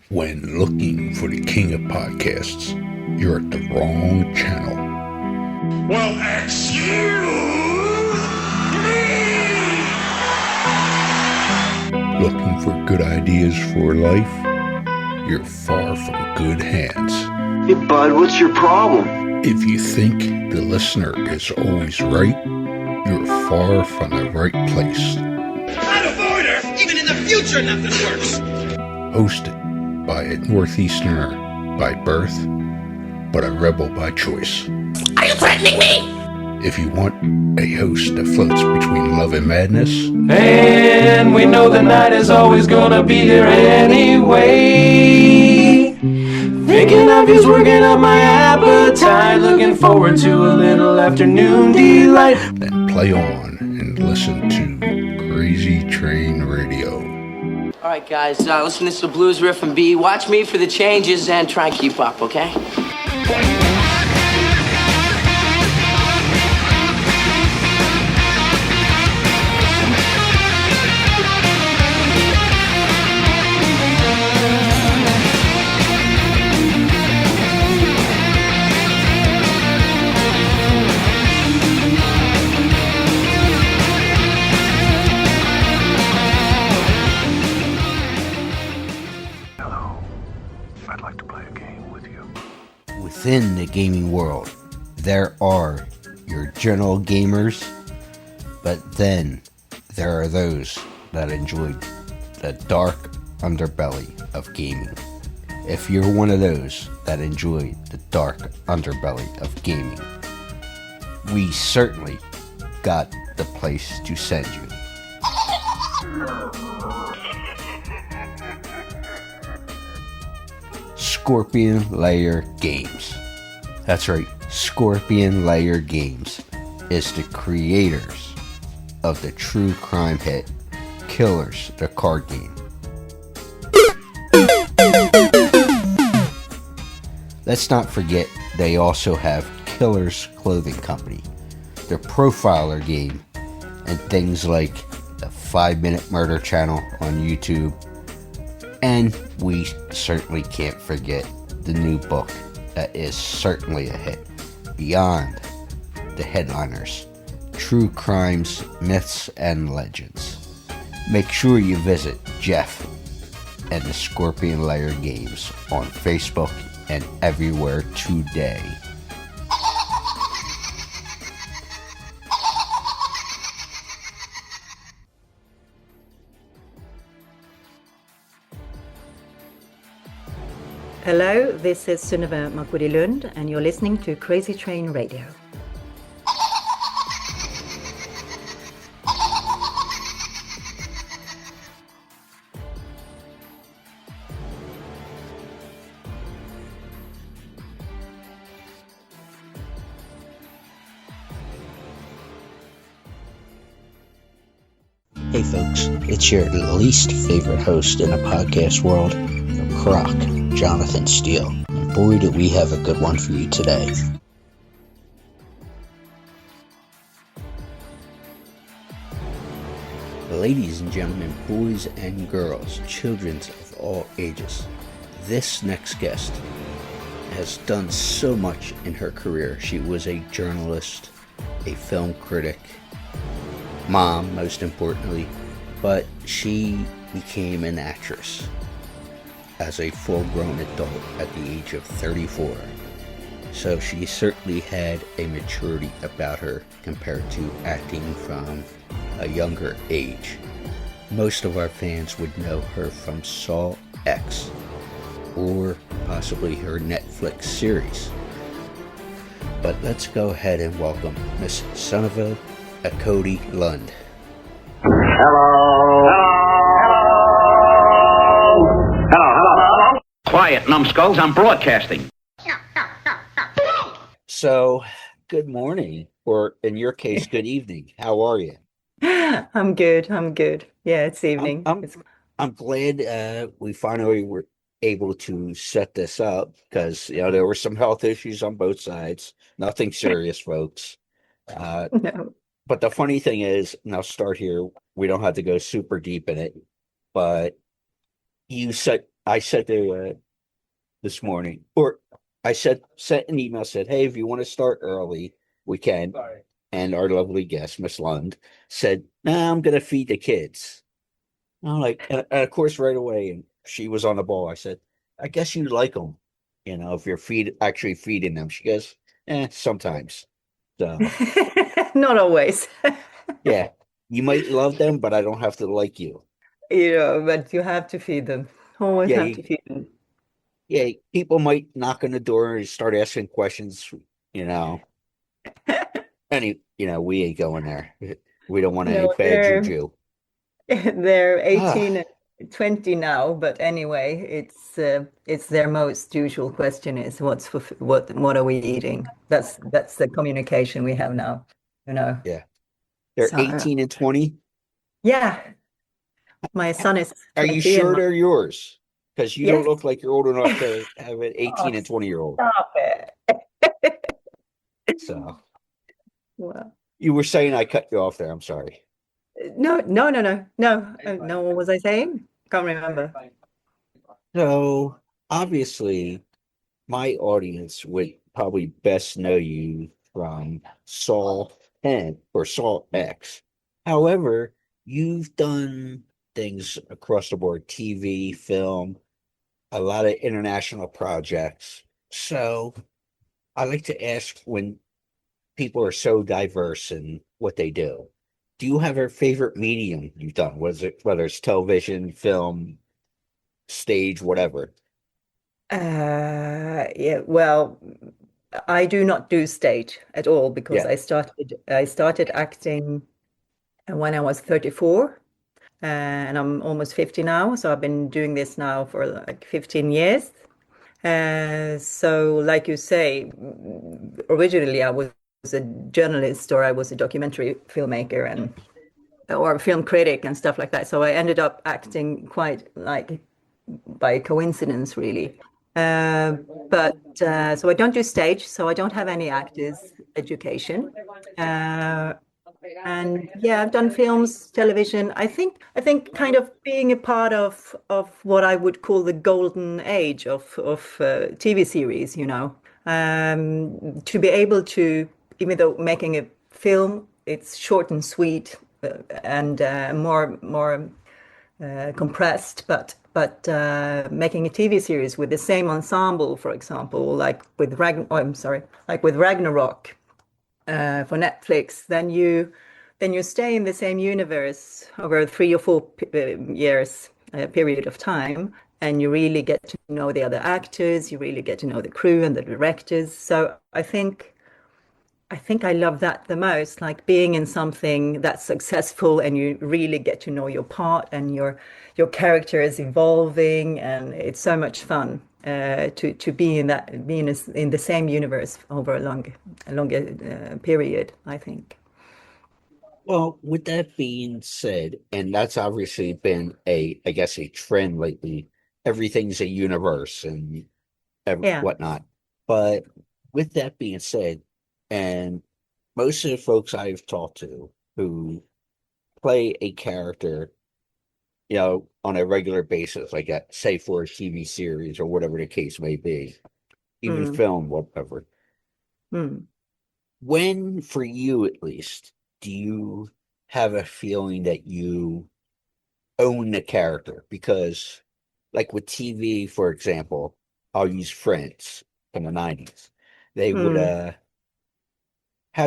When looking for the king of podcasts, you're at the wrong channel. Well, excuse me! Looking for good ideas for life? You're far from good hands. Hey, bud, what's your problem? If you think the listener is always right, you're far from the right place. Out of order! Even in the future, nothing works! Hosted by a Northeasterner by birth, but a rebel by choice. Are you threatening me? If you want a host that floats between love and madness, and we know the night is always gonna be here anyway. Thinking of you's working up my appetite, looking forward to a little afternoon delight. then play on and listen to Crazy Train Radio. All right, guys, listen to this blues riff and B. Watch me for the changes and try and keep up, okay? Within the gaming world, there are your general gamers, but then there are those that enjoy the dark underbelly of gaming. If you're one of those that enjoy the dark underbelly of gaming, we certainly got the place to send you. Scorpion Layer Games. That's right, Scorpion Layer Games is the creators of the true crime hit Killers, the card game. Let's not forget they also have Killers Clothing Company, their profiler game, and things like the 5-Minute Murder channel on YouTube. And we certainly can't forget the new book that is certainly a hit, Beyond the Headliners, True Crimes, Myths, and Legends. Make sure you visit Jeff and the Scorpion Layer Games on Facebook and everywhere today. Hello, this is Synnøve Macody Lund, and you're listening to Crazy Train Radio. Hey folks, it's your least favorite host in the podcast world, Croc, Jonathan Steele. And boy, do we have a good one for you today. Ladies and gentlemen, boys and girls, children of all ages, this next guest has done so much in her career. She was a journalist, a film critic, mom, most importantly, but she became an actress as a full-grown adult at the age of 34. So she certainly had a maturity about her compared to acting from a younger age. Most of our fans would know her from Saw X, or possibly her Netflix series. But let's go ahead and welcome Miss Synnøve Macody Lund. Quiet, numbskulls, I'm broadcasting. So, good morning, or in your case, good evening. How are you? I'm good. Yeah, it's evening. I'm glad we finally were able to set this up because, there were some health issues on both sides. Nothing serious, folks. No. But the funny thing is, and I'll start here, we don't have to go super deep in it, but you set I said to this morning, or I sent an email, said, hey, if you want to start early, we can. And our lovely guest, Miss Lund, said, nah, I'm going to feed the kids. I'm like, and of course, right away, and she was on the ball. I said, I guess you like them, if you're actually feeding them. She goes, sometimes. So, Not always. yeah, you might love them, but I don't have to like you. But you have to feed them. Always Yeah, have to feed them. yeah, people might knock on the door and start asking questions, you know. We ain't going there. We don't want any No, bad juju. they're Ah, 18 and 20 now, but anyway, it's their most usual question is what are we eating? That's the communication we have now, you know. yeah. They're So 18 and 20. yeah, my son is Are you 20 and sure they're yours? Because you don't yes. look like you're old enough to have an Oh, 18 and 20-year-old. stop it. So Well, you were saying I cut you off there. I'm sorry. no, no, no, no, no, no. What was I saying? Can't remember. So obviously, my audience would probably best know you from Saw 10 or Saw X. However, you've done things across the board, TV, film, a lot of international projects. So I like to ask, when people are so diverse in what they do you have a favorite medium you've done? Whether it's television, film, stage, whatever? Yeah, well, I do not do stage at all because Yeah. I started acting when I was 34, and I'm almost 50 now, so I've been doing this now for like 15 years. So like you say, originally I was a journalist, or I was a documentary filmmaker and or film critic and stuff like that. So I ended up acting quite like by coincidence, really. Uh, but so I don't do stage, so I don't have any actors education. Uh, and yeah, I've done films, television. I think kind of being a part of what I would call the golden age of TV series, to be able to, even though making a film, it's short and sweet, and more compressed, but making a TV series with the same ensemble, for example, like with Ragnarok for Netflix, then you stay in the same universe over 3 or 4 years period of time, and you really get to know the other actors, you really get to know the crew and the directors. So I think I love that the most, like being in something that's successful and you really get to know your part and your character is evolving, and it's so much fun to be in the same universe over a longer period, I think. Well, with that being said, and that's obviously been I guess, a trend lately. Everything's a universe and Yeah. whatnot. But with that being said, and most of the folks I've talked to who play a character, on a regular basis, like say for a TV series or whatever the case may be, even Mm, film, whatever. mm, When, for you at least, do you have a feeling that you own the character? Because, like with TV, for example, I'll use Friends from the 90s. They would mm, have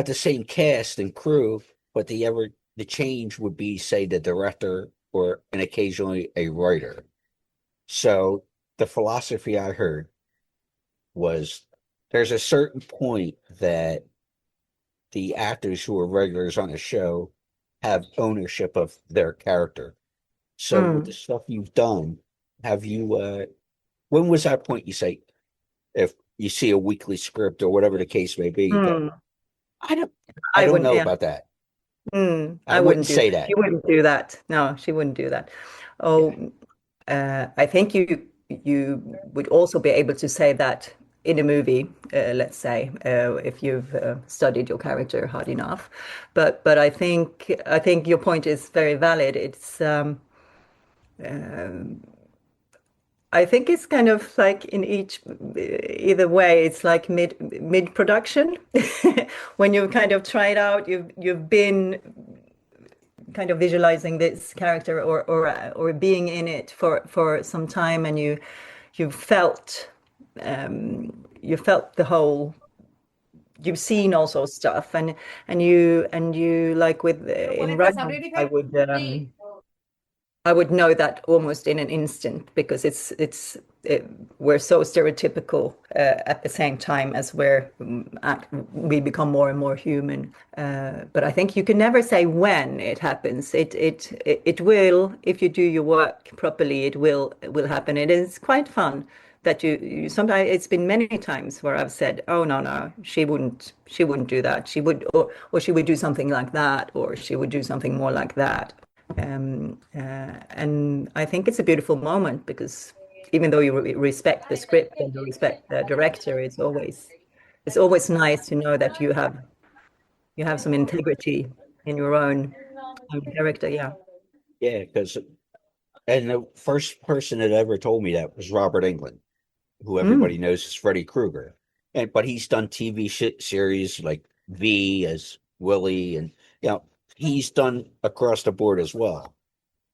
the same cast and crew, but the change would be, say, the director or and occasionally a writer. So the philosophy I heard was, there's a certain point that the actors who are regulars on a show have ownership of their character. So with the mm, stuff you've done, have you when was that point you say, if you see a weekly script or whatever the case may be, you go, mm. I don't I I don't wouldn't, know yeah. about that. I I wouldn't wouldn't do say that. She that. wouldn't do that. No, she wouldn't do that. Yeah. Oh, I think you would also be able to say that in a movie, let's say, if you've studied your character hard enough. But I think your point is very valid. I think it's kind of like in either way, it's like mid production. When you've kind of tried out, you've been kind of visualizing this character or being in it for some time, and you've felt you felt the whole. You've seen also stuff, and you like with in Ragnarok, I would know that almost in an instant because we're so stereotypical at the same time as we become more and more human. But I think you can never say when it happens. It will, if you do your work properly, it will happen. It is quite fun that you sometimes it's been many times where I've said, oh no, she wouldn't do that. She would or she would do something like that, or she would do something more like that. And I think it's a beautiful moment because even though you respect the script and you respect the director, it's always nice to know that you have some integrity in your own character. Yeah. Yeah, because and the first person that ever told me that was Robert Englund, who everybody knows as Freddy Krueger. But he's done TV series like V as Willie, and he's done across the board as well.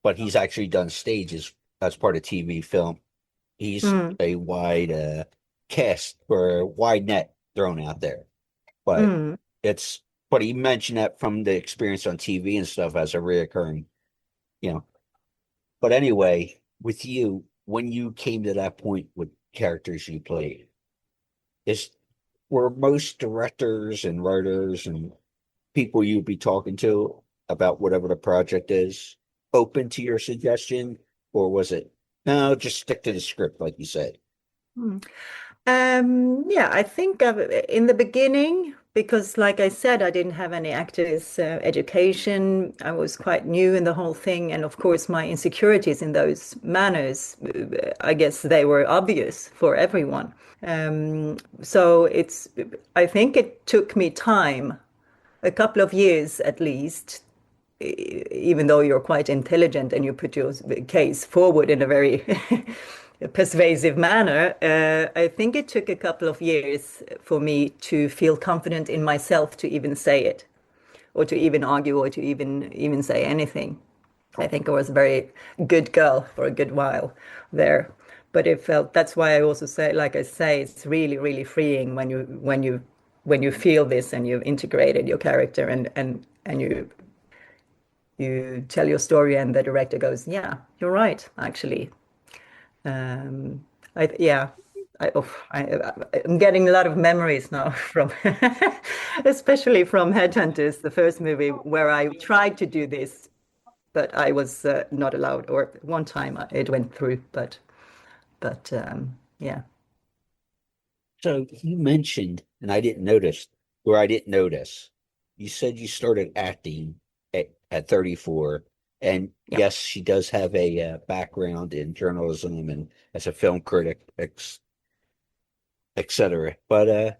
But he's actually done stages as part of TV film. He's a wide cast or a wide net thrown out there. But but he mentioned that from the experience on TV and stuff as a reoccurring, you know. But anyway, with you, when you came to that point with characters you played, were most directors and writers and people you'd be talking to about whatever the project is open to your suggestion, or was it no, just stick to the script like you said? Yeah, I think in the beginning, because like I said, I didn't have any activist education. I was quite new in the whole thing. And of course, my insecurities in those manners, I guess they were obvious for everyone. So I think it took me time, a couple of years at least, even though you're quite intelligent and you put your case forward in a very persuasive manner. I think it took a couple of years for me to feel confident in myself to even say it, or to even argue, or to even say anything. I think I was a very good girl for a good while there, but that's why I also say, like I say, it's really, really freeing when you feel this and you've integrated your character and you tell your story and the director goes, yeah, you're right, actually. I'm getting a lot of memories now from, especially from Headhunters, the first movie where I tried to do this, but I was not allowed. Or one time it went through, but yeah. So you mentioned, and I didn't notice, you said you started acting at 34. And yes, she does have a background in journalism and as a film critic, etc. But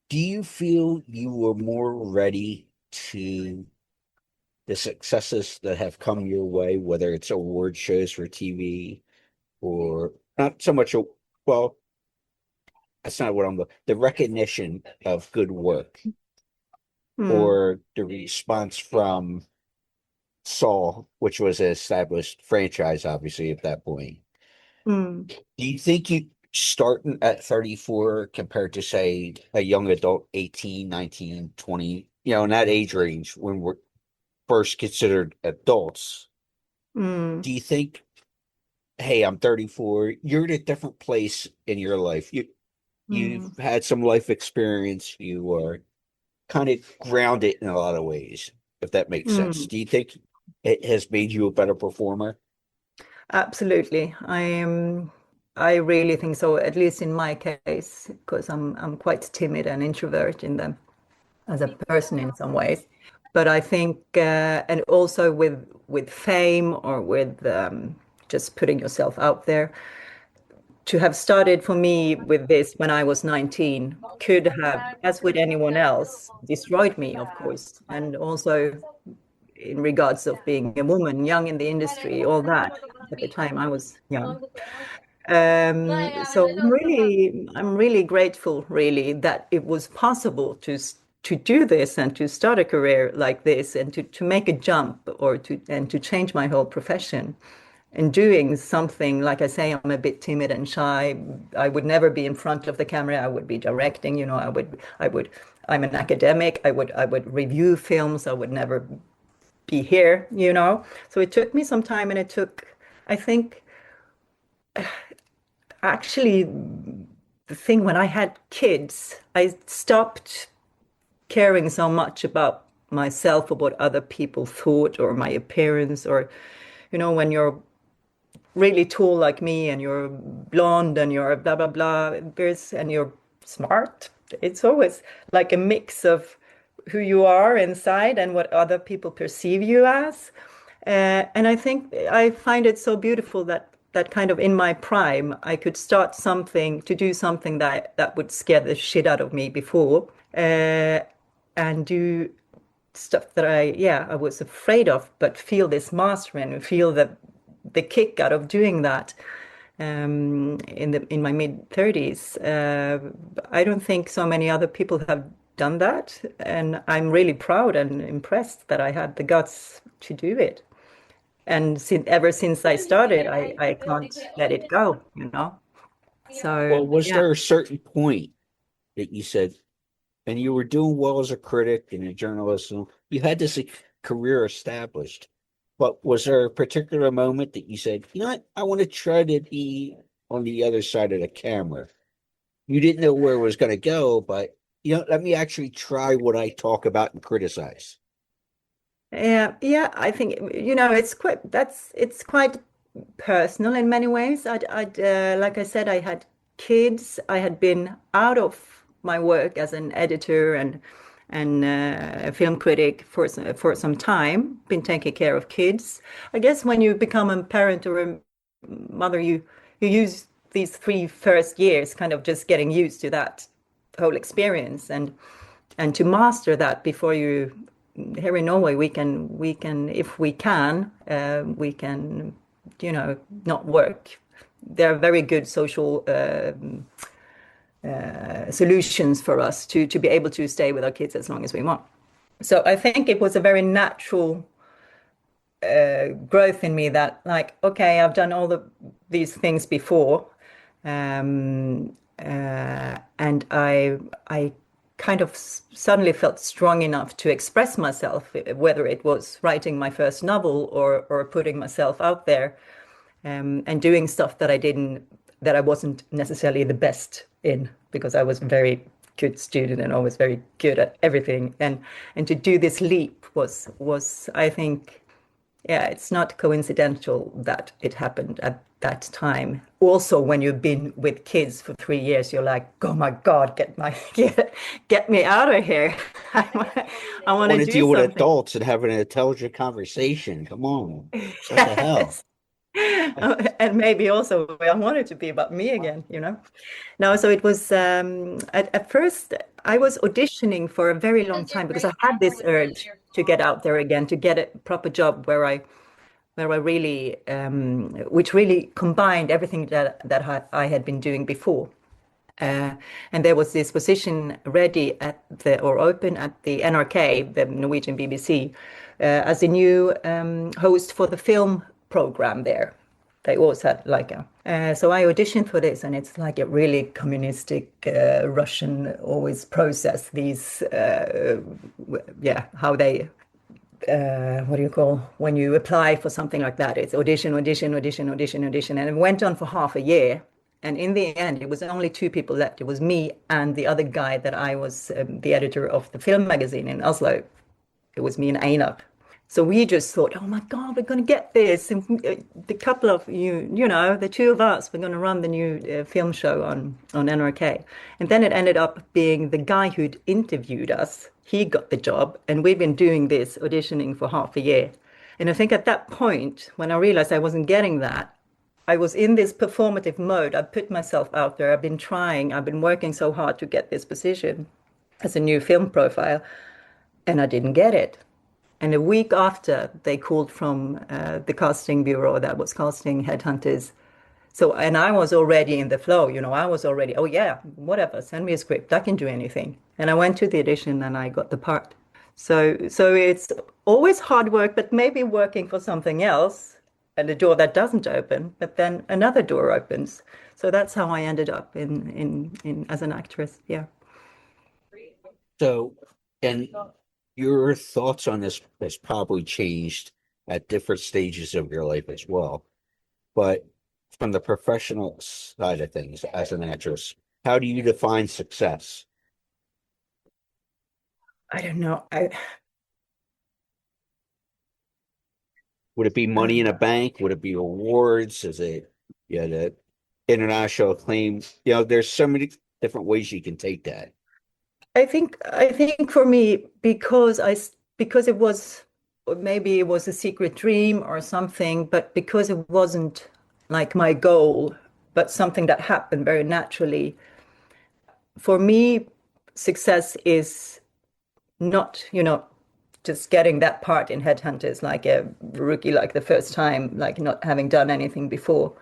do you feel you were more ready to the successes that have come your way, whether it's award shows for TV or not so much, well, that's not what the recognition of good work or the response from Saw, which was an established franchise, obviously, at that point. Do you think you starting at 34 compared to, say, a young adult, 18, 19, 20, in that age range when we're first considered adults, do you think, hey, I'm 34, you're at a different place in your life. You've had some life experience. You are kind of grounded in a lot of ways, if that makes sense. Do you think it has made you a better performer? Absolutely. I really think so, at least in my case, because I'm quite timid and introvert in them as a person in some ways. But I think, and also with fame or with just putting yourself out there, to have started for me with this when I was 19 could have, as with anyone else, destroyed me, of course. And also in regards of being a woman, young in the industry, all that. At the time, I was young. So I'm really grateful, really, that it was possible to do this and to start a career like this and to make a jump or to change my whole profession. And doing something, like I say, I'm a bit timid and shy. I would never be in front of the camera. I would be directing, I'm an academic. I would review films. I would never be here, So it took me some time, and it took, I think, actually, the thing when I had kids, I stopped caring so much about myself or what other people thought or my appearance, or, when you're really tall like me and you're blonde and you're blah blah blah and you're smart, it's always like a mix of who you are inside and what other people perceive you as, and I find it so beautiful that kind of in my prime I could start to do something that would scare the shit out of me before, and do stuff that I was afraid of, but feel this mastery and feel the kick out of doing that, in my mid-30s. I don't think so many other people have done that, and I'm really proud and impressed that I had the guts to do it. And ever since I started, I can't let it go, So, Well, was yeah. there a certain point that you said, and you were doing well as a critic and a journalist, and you had this career established, but was there a particular moment that you said, you know what, I want to try to be on the other side of the camera? You didn't know where it was going to go, but, let me actually try what I talk about and criticize. Yeah, I think, it's quite personal in many ways. Like I said, I had kids. I had been out of my work as an editor and a film critic for some time, been taking care of kids. I guess when you become a parent or a mother, you use these 3 first years kind of just getting used to that whole experience and to master that before you. Here in Norway, we can if we can not work. There are very good social solutions for us to be able to stay with our kids as long as we want. So I think it was a very natural growth in me that, like, okay, I've done all these things before, and I kind of suddenly felt strong enough to express myself, whether it was writing my first novel or putting myself out there, and doing stuff that I wasn't necessarily the best in, because I was a very good student and always very good at everything. And to do this leap was I think, yeah, it's not coincidental that it happened at that time. Also, when you've been with kids for 3 years, you're like, oh my God, get me out of here. I want to deal with something. adults and have an intelligent conversation. Come on. What the hell? And maybe also I wanted to be about me again, No, so it was, at first I was auditioning for a very long time because I had this urge to get out there again, to get a proper job where I really, which really combined everything that I had been doing before. And there was this position ready open at the NRK, the Norwegian BBC, as a new host for the film program there. They always had like so I auditioned for this, and it's like a really communistic Russian always process these, how they, what do you call, when you apply for something like that, it's audition, and it went on for half a year. And in the end, it was only 2 people left. It was me and the other guy that I was the editor of the film magazine in Oslo. It was me and Einar. So we just thought, oh my God, we're going to get this. And the couple of the 2 of us, we're going to run the new film show on NRK. And then it ended up being the guy who'd interviewed us. He got the job, and we've been doing this auditioning for half a year. And I think at that point, when I realized I wasn't getting that, I was in this performative mode. I put myself out there. I've been working so hard to get this position as a new film profile, and I didn't get it. And a week after, they called from the casting bureau that was casting headhunters. So, and I was already in the flow, I was already, oh yeah, whatever, send me a script, I can do anything. And I went to the audition and I got the part. So it's always hard work, but maybe working for something else and a door that doesn't open, but then another door opens. So that's how I ended up in as an actress. Yeah. So, and your thoughts on this has probably changed at different stages of your life as well. But from the professional side of things as an actress, how do you define success? I don't know. Would it be money in a bank? Would it be awards? Is it, the international acclaim? There's so many different ways you can take that. I think for me, because it was, maybe it was a secret dream or something, but because it wasn't like my goal, but something that happened very naturally. For me, success is not, just getting that part in Headhunters like a rookie, like the first time, like not having done anything before.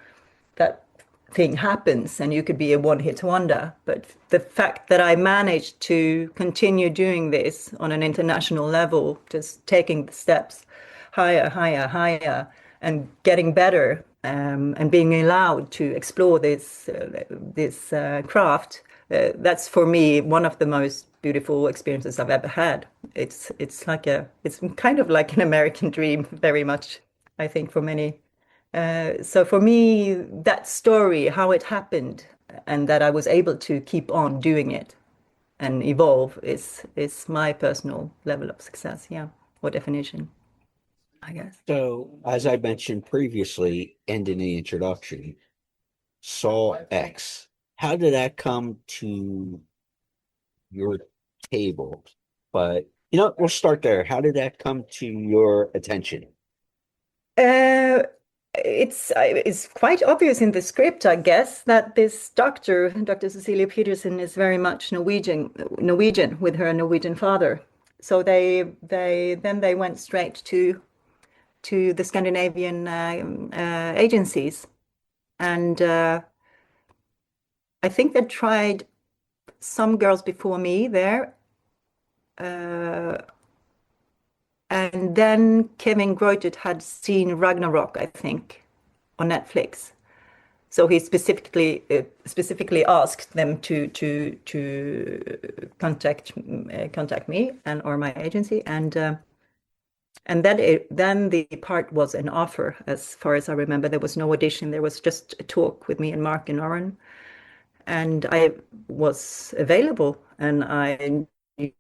That thing happens and you could be a one-hit wonder. But the fact that I managed to continue doing this on an international level, just taking the steps higher, higher, higher, and getting better, and being allowed to explore this craft, that's for me one of the most beautiful experiences I've ever had. It's kind of like an American dream, very much, I think, for many. So for me, that story, how it happened, and that I was able to keep on doing it and evolve is my personal level of success, yeah, or definition, I guess. So, as I mentioned previously and in the introduction, Saw X, how did that come to your table? But, we'll start there. How did that come to your attention? It's quite obvious in the script, I guess, that this Dr. Cecilia Peterson is very much Norwegian with her Norwegian father. So they went straight to the Scandinavian agencies, and I think they tried some girls before me there. And then Kevin Groitet had seen Ragnarok, I think, on Netflix. So he specifically asked them to contact me or my agency, and then the part was an offer. As far as I remember, there was no audition. There was just a talk with me and Mark and Oren, and I was available, and I knew,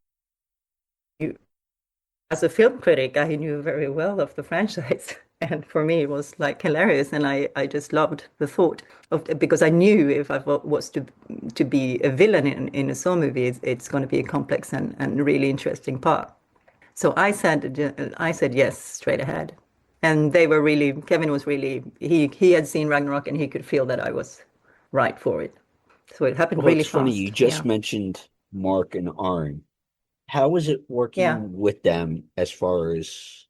as a film critic, I knew very well of the franchise. And for me, it was like hilarious. And I just loved the thought of, because I knew if I was to be a villain in a Saw movie, it's going to be a complex and really interesting part. So I said yes, straight ahead. And they were really, Kevin was really, he had seen Ragnarok and he could feel that I was right for it. So it happened really it's fast. Funny, you just mentioned Mark and Arn. How was it working with them as far as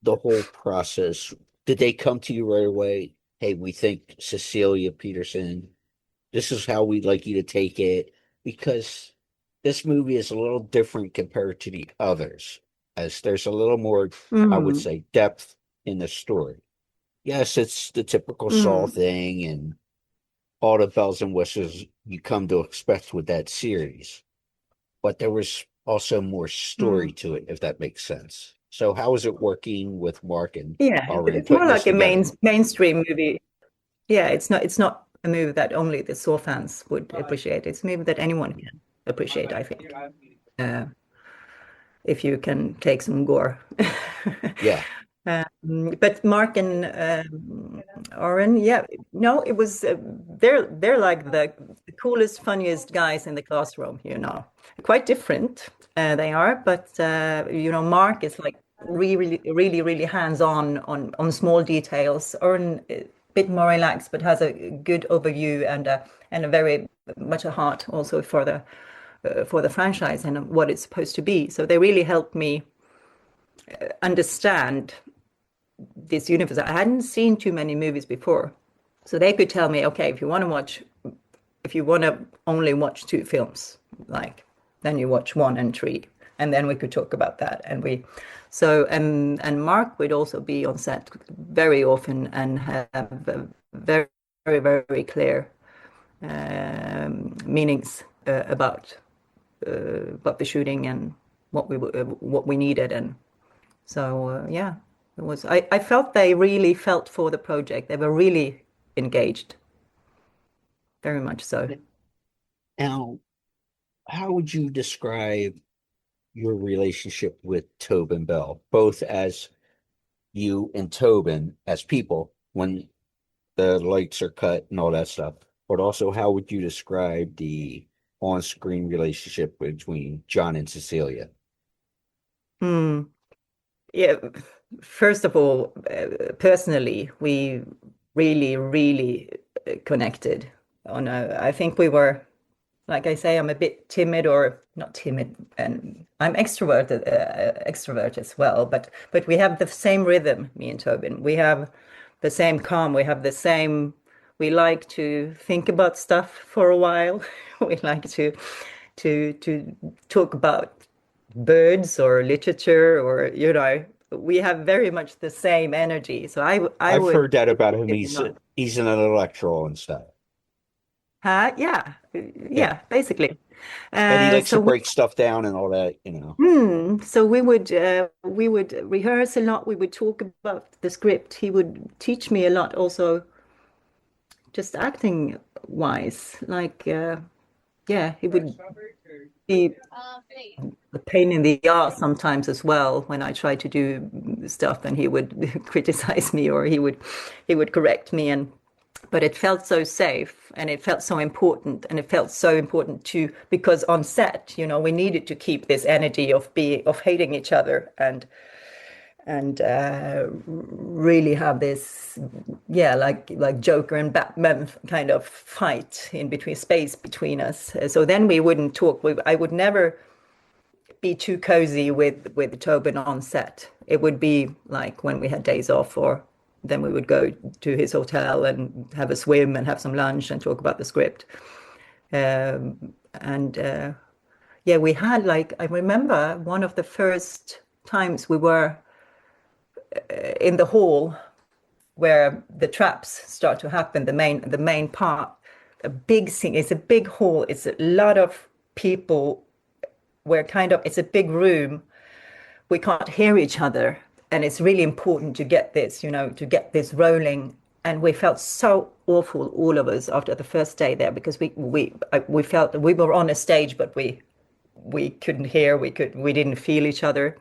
the whole process? Did they come to you right away? Hey, we think Cecilia Peterson, this is how we'd like you to take it, because this movie is a little different compared to the others, as there's a little more, I would say, depth in the story. Yes, it's the typical Saw thing and all the bells and whistles you come to expect with that series, but there was also more story to it, if that makes sense. So how is it working with Mark and Oren? It's more like a mainstream movie. Yeah, it's not a movie that only the Saw fans would appreciate. It's a movie that anyone can appreciate, I think. If you can take some gore. Yeah. But Mark and Oren, it was they're like the coolest, funniest guys in the classroom. Quite different they are, but Mark is like really, really, really hands-on on small details. Oren a bit more relaxed, but has a good overview and a very much a heart also for the franchise and what it's supposed to be. So they really helped me understand this universe. I hadn't seen too many movies before, so they could tell me, okay, if you want to only watch 2 films, like, then you watch 1 and 3, and then we could talk about that. And Mark would also be on set very often and have very, very, very clear meanings about the shooting and what we needed. And so yeah, it was. I felt they really felt for the project. They were really engaged, very much so. Now, how would you describe your relationship with Tobin Bell, both as you and Tobin as people when the lights are cut and all that stuff, but also how would you describe the on-screen relationship between John and Cecilia? Yeah, first of all, personally, we really, really connected. I think we were, like I say, I'm a bit timid, or not timid, and I'm extroverted as well. But we have the same rhythm, me and Tobin. We have the same calm. We have the same. We like to think about stuff for a while. We like to talk about birds or literature, or we have very much the same energy. So I've would heard that about him. not. He's an intellectual and stuff. Yeah, basically. And he likes So to break stuff down and all that, so we would rehearse a lot. We would talk about the script. He would teach me a lot, also, just acting wise. Like, yeah, he would be a pain in the ass sometimes as well when I tried to do stuff, and he would criticize me, or he would correct me. But it felt so safe, and it felt so important, and it felt so important too, because on set, we needed to keep this energy of hating each other, and really have this, yeah, like Joker and Batman kind of fight in between, space between us. So then we wouldn't talk. I would never be too cozy with Tobin on set. It would be like when we had days off, or then we would go to his hotel and have a swim and have some lunch and talk about the script. Yeah, we had, like, I remember one of the first times we were in the hall where the traps start to happen, the main part, a big scene. It's a big hall. It's a lot of people. It's a big room. We can't hear each other. And it's really important to get this, to get this rolling. And we felt so awful, all of us, after the first day there, because we felt that we were on a stage, but we couldn't hear, we didn't feel each other.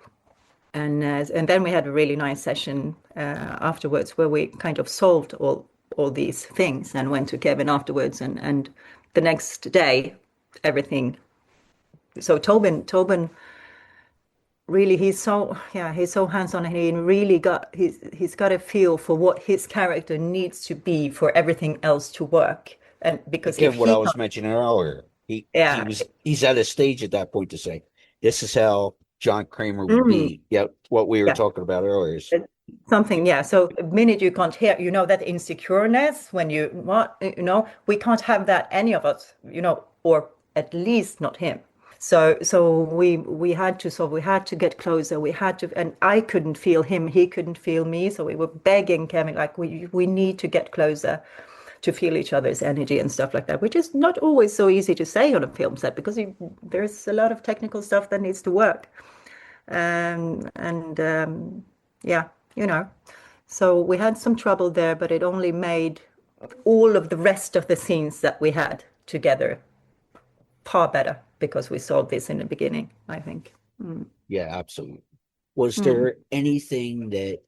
And then we had a really nice session afterwards, where we kind of solved all these things, and went to Kevin afterwards, and the next day, everything. So Tobin really, he's so hands-on, and he really he's got a feel for what his character needs to be for everything else to work. And because again, what I was mentioning earlier, he's at a stage at that point to say, this is how John Kramer would be. Yeah, what we were talking about earlier. Something, yeah. So the minute you can't hear, that insecureness, when we can't have that, any of us, or at least not him. So we had to get closer. And I couldn't feel him, he couldn't feel me. So we were begging Kevin, like, we need to get closer to feel each other's energy and stuff like that, which is not always so easy to say on a film set, because there's a lot of technical stuff that needs to work. Yeah, so we had some trouble there, but it only made all of the rest of the scenes that we had together far better, because we solved this in the beginning, I think. Yeah, absolutely. Was there anything that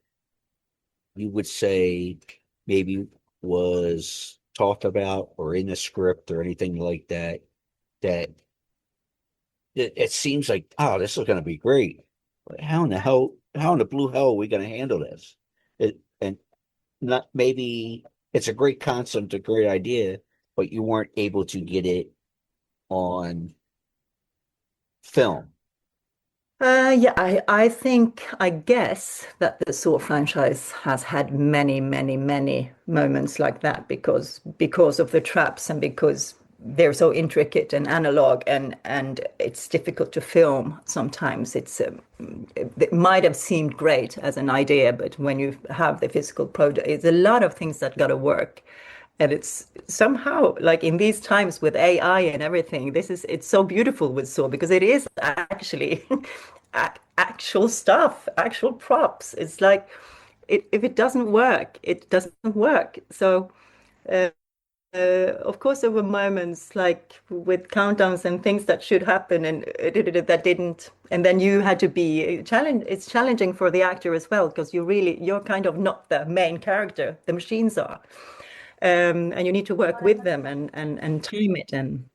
you would say maybe was talked about or in the script or anything like that, that it seems like, oh, this is going to be great, but how in the blue hell are we going to handle this? And not, maybe it's a great concept, a great idea, but you weren't able to get it on film. Yeah, I guess that the Saw franchise has had many, many, many moments like that because of the traps and because they're so intricate and analog and it's difficult to film sometimes. It might have seemed great as an idea, but when you have the physical product, it's a lot of things that got to work. And it's somehow like in these times with AI and everything, it's so beautiful with Saw because it is actually actual stuff, actual props. It's like if it doesn't work, it doesn't work. So uh, of course there were moments like with countdowns and things that should happen and that didn't. And then you had to be challenged. It's challenging for the actor as well because you're kind of not the main character. The machines are and you need to work with them and time it and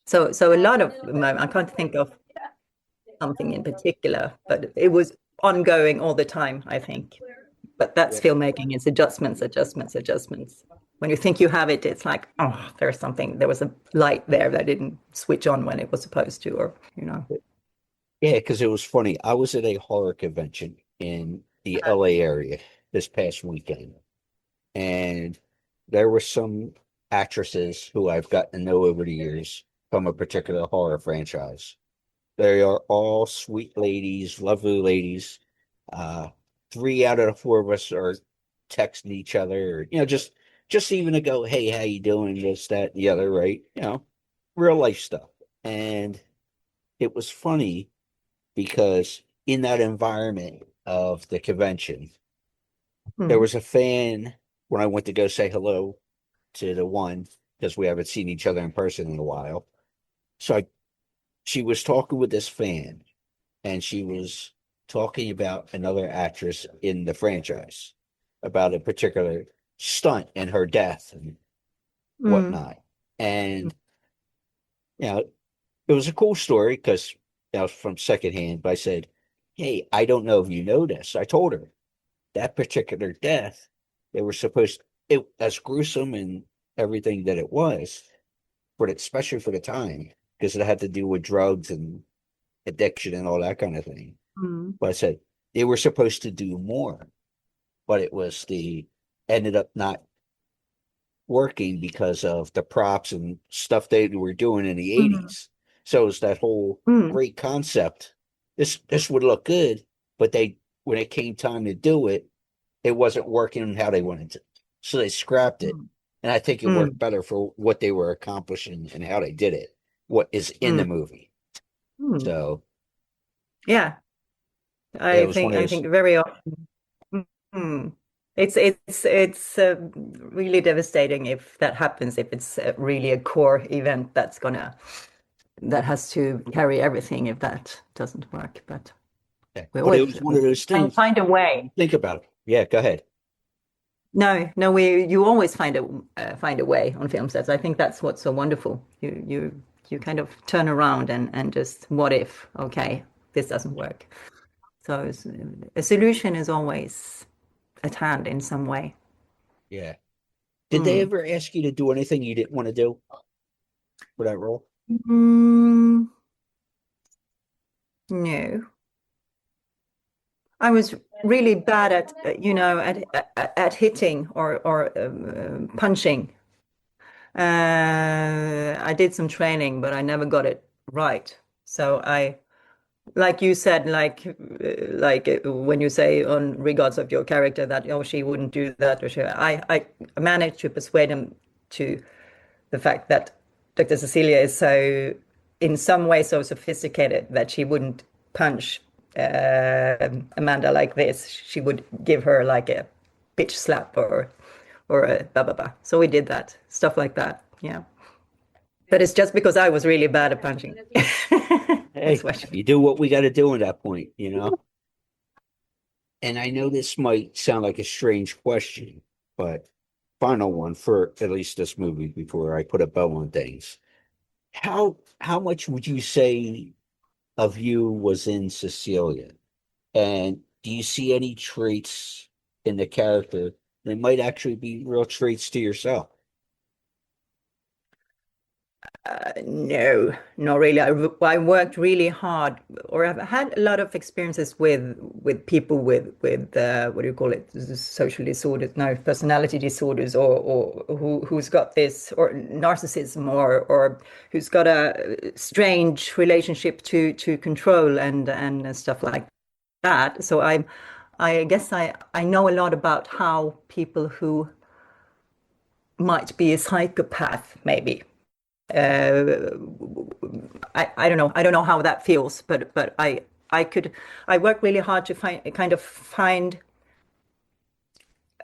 so a lot of I can't think of something in particular, but it was ongoing all the time, I think. But that's Yeah. filmmaking. It's adjustments, adjustments, adjustments. When you think you have it, it's like, oh, there was a light there that didn't switch on when it was supposed to, or Yeah, because it was funny. I was at a horror convention in the LA area this past weekend, and there were some actresses who I've gotten to know over the years from a particular horror franchise. They are all sweet ladies, lovely ladies. Uh, three out of the four of us are texting each other, or, just even to go, hey, how you doing? This, that, the other, right? Real life stuff. And it was funny because in that environment of the convention, there hmm. was a fan when I went to go say hello to the one because we haven't seen each other in person in a while. So she was talking with this fan and she was talking about another actress in the franchise, about a particular stunt and her death and Mm. whatnot. And, you know, it was a cool story because from secondhand, but I said, hey, I don't know if you know this. I told her that particular death, they were supposed it as gruesome and everything that it was, but especially for the time, because it had to do with drugs and addiction and all that kind of thing. Mm. But I said they were supposed to do more, but it was the ended up not working because of the props and stuff they were doing in the Mm. 80s. So it's that whole Mm. great concept. This would look good, but they when it came time to do it, it wasn't working how they wanted to. So they scrapped it. Mm. And I think it worked Mm. better for what they were accomplishing and how they did it, what is in the Mm. movie. Mm. So Yeah, yeah, it was one of I those. think very often. Mm. It's really devastating if that happens, if it's really a core event that has to carry everything if that doesn't work. But we But it always was one of those things. find a way. Think about it. Yeah, go ahead. No, no, we you always find a way on film sets. I think that's what's so wonderful. You kind of turn around and just what if? Okay, this doesn't work. So a solution is always at hand in some way. Yeah. Did they Mm. ever ask you to do anything you didn't want to do for that role? Mm, no. I was really bad at at hitting or punching. I did some training, but I never got it right. So like you said, when you say on regards of your character that oh she wouldn't do that or I managed to persuade him to the fact that Dr. Cecilia is so in some way so sophisticated that she wouldn't punch Amanda like this. She would give her like a bitch slap or a blah blah blah. So we did that stuff like that. Yeah, but it's just because I was really bad at punching. That's Hey, why. you do what we got to do at that point. And I know this might sound like a strange question, but final one for at least this movie before I put a bow on things. How much would you say of you was in Cecilia? And do you see any traits in the character that might actually be real traits to yourself? No, not really. I worked really hard, or I've had a lot of experiences with people with what do you call it? Social disorders, no, personality disorders, or who's got this, or narcissism, or who's got a strange relationship to control and stuff like that. So I guess I know a lot about how people who might be a psychopath, maybe. I don't know. I don't know how that feels, but I work really hard to find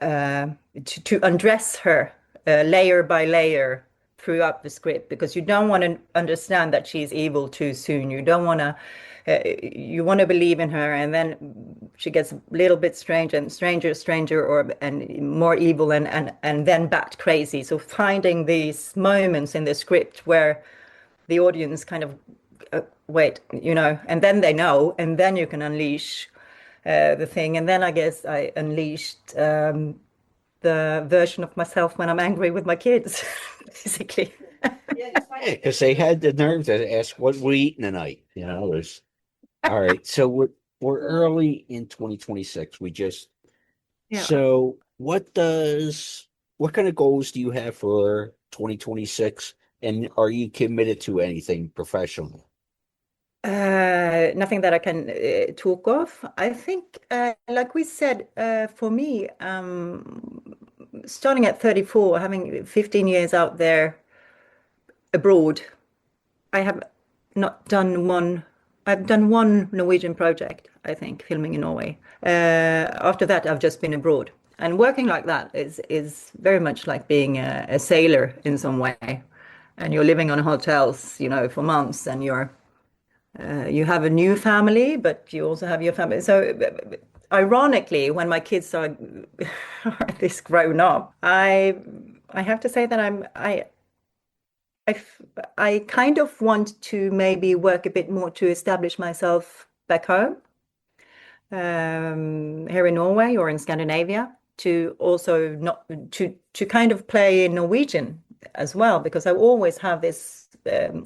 to undress her layer by layer throughout the script, because you don't want to understand that she's evil too soon. You don't want to. You want to believe in her, and then she gets a little bit strange and stranger, and more evil, and then bat crazy. So finding these moments in the script where the audience kind of wait, and then they know, and then you can unleash the thing. And then I guess I unleashed the version of myself when I'm angry with my kids, basically. Yeah, because they had the nerve to ask what we're eating tonight. There's all right. So we're early in 2026. So what kind of goals do you have for 2026? And are you committed to anything professional? Nothing that I can talk of. I think, like we said, for me, starting at 34, having 15 years out there abroad, I have not done one. I've done one Norwegian project, I think, filming in Norway. After that, I've just been abroad. And working like that is very much like being a sailor in some way. And you're living on hotels, for months, and you have a new family, but you also have your family. So ironically, when my kids are this grown up, I have to say that I kind of want to maybe work a bit more to establish myself back home, here in Norway or in Scandinavia, to also not to kind of play in Norwegian as well, because I always have this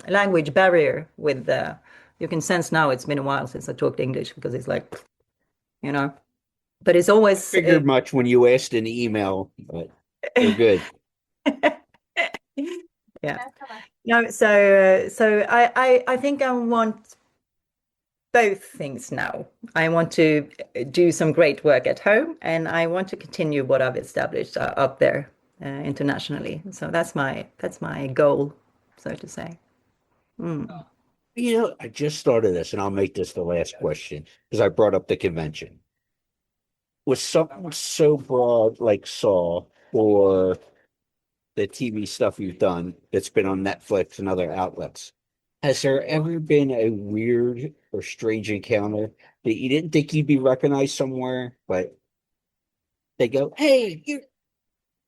language barrier with. You can sense now it's been a while since I talked English, because it's like, but it's always figured much when you asked in the email, but we're good. Yeah. No, so I think I want both things now. I want to do some great work at home, and I want to continue what I've established up there internationally. So that's my goal, so to say. I just started this, and I'll make this the last question because I brought up the convention. With something so broad like Saw, or the TV stuff you've done that's been on Netflix and other outlets, has there ever been a weird or strange encounter that you didn't think you'd be recognized somewhere, but they go, "Hey,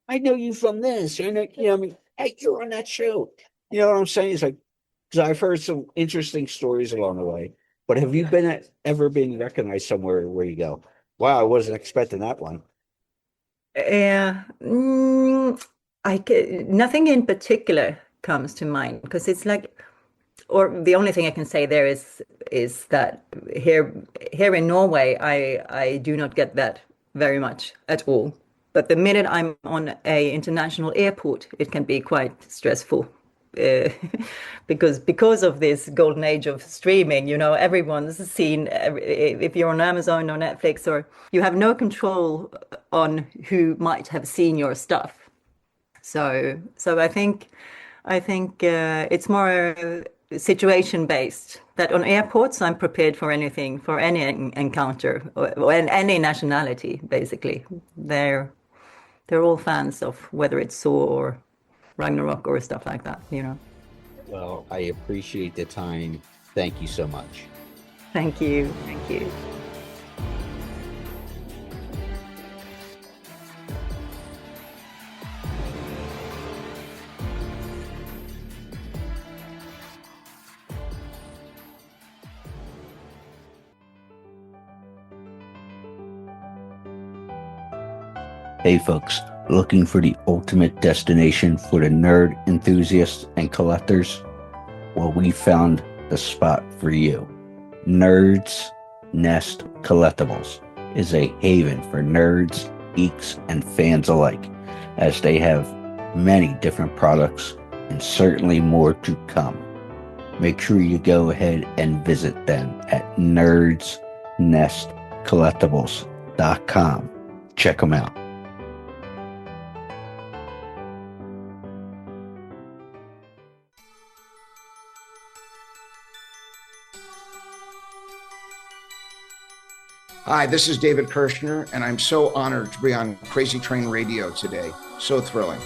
I know you from this," or "Hey, you're on that show." You know what I'm saying? It's like, because I've heard some interesting stories along the way. But have you ever been recognized somewhere where you go, "Wow, I wasn't expecting that one"? Yeah, nothing in particular comes to mind, because it's like, or the only thing I can say there is that here in Norway, I do not get that very much at all. But the minute I'm on a international airport, it can be quite stressful. Because of this golden age of streaming, everyone's seen, if you're on Amazon or Netflix, or you have no control on who might have seen your stuff. So I think it's more situation based, that on airports I'm prepared for anything, for any encounter, or any nationality. Basically, they're all fans of whether it's Saw or Ragnarok or stuff like that, Well, I appreciate the time. Thank you so much. Thank you. Hey folks, looking for the ultimate destination for the nerd enthusiasts and collectors? Well, we found the spot for you. Nerds Nest Collectibles is a haven for nerds, geeks, and fans alike, as they have many different products and certainly more to come. Make sure you go ahead and visit them at nerdsnestcollectibles.com. Check them out. Hi, this is David Kirshner, and I'm so honored to be on Crazy Train Radio today. So thrilling.